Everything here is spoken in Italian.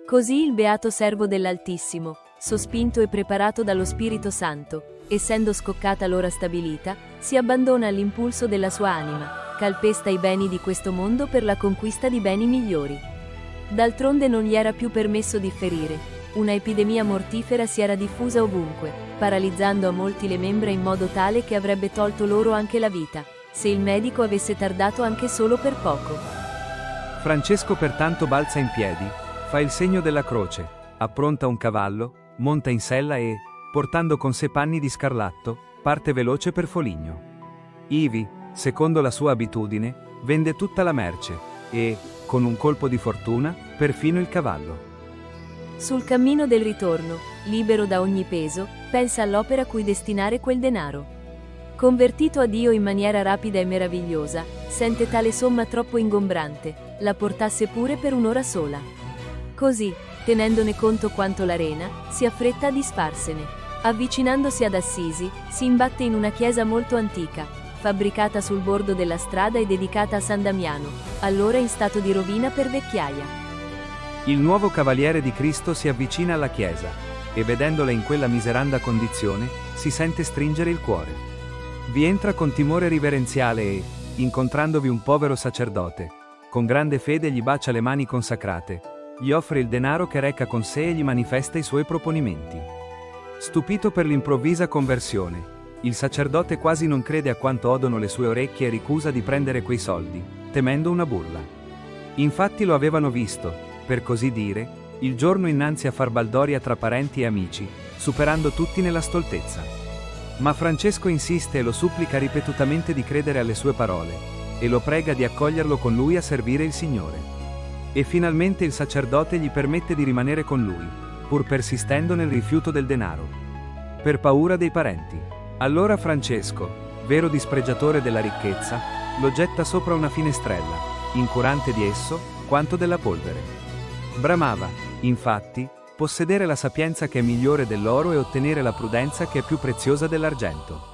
Così il beato servo dell'Altissimo, sospinto e preparato dallo Spirito Santo, essendo scoccata l'ora stabilita, si abbandona all'impulso della sua anima, calpesta i beni di questo mondo per la conquista di beni migliori. D'altronde non gli era più permesso differire, una epidemia mortifera si era diffusa ovunque, paralizzando a molti le membra in modo tale che avrebbe tolto loro anche la vita, se il medico avesse tardato anche solo per poco. Francesco pertanto balza in piedi, fa il segno della croce, appronta un cavallo, monta in sella e, portando con sé panni di scarlatto, parte veloce per Foligno. Ivi, secondo la sua abitudine, vende tutta la merce, e, con un colpo di fortuna, perfino il cavallo. Sul cammino del ritorno, libero da ogni peso, pensa all'opera cui destinare quel denaro. Convertito a Dio in maniera rapida e meravigliosa, sente tale somma troppo ingombrante, la portasse pure per un'ora sola. Così, tenendone conto quanto la rena, si affretta a disfarsene. Avvicinandosi ad Assisi, si imbatte in una chiesa molto antica, fabbricata sul bordo della strada e dedicata a San Damiano, allora in stato di rovina per vecchiaia. Il nuovo cavaliere di Cristo si avvicina alla chiesa, e vedendola in quella miseranda condizione, si sente stringere il cuore. Vi entra con timore riverenziale e, incontrandovi un povero sacerdote, con grande fede gli bacia le mani consacrate, gli offre il denaro che reca con sé e gli manifesta i suoi proponimenti. Stupito per l'improvvisa conversione, il sacerdote quasi non crede a quanto odono le sue orecchie e ricusa di prendere quei soldi, temendo una burla. Infatti lo avevano visto, per così dire, il giorno innanzi a far baldoria tra parenti e amici, superando tutti nella stoltezza. Ma Francesco insiste e lo supplica ripetutamente di credere alle sue parole, e lo prega di accoglierlo con lui a servire il Signore. E finalmente il sacerdote gli permette di rimanere con lui, pur persistendo nel rifiuto del denaro. Per paura dei parenti. Allora Francesco, vero dispregiatore della ricchezza, lo getta sopra una finestrella, incurante di esso, quanto della polvere. Bramava, infatti, possedere la sapienza che è migliore dell'oro e ottenere la prudenza che è più preziosa dell'argento.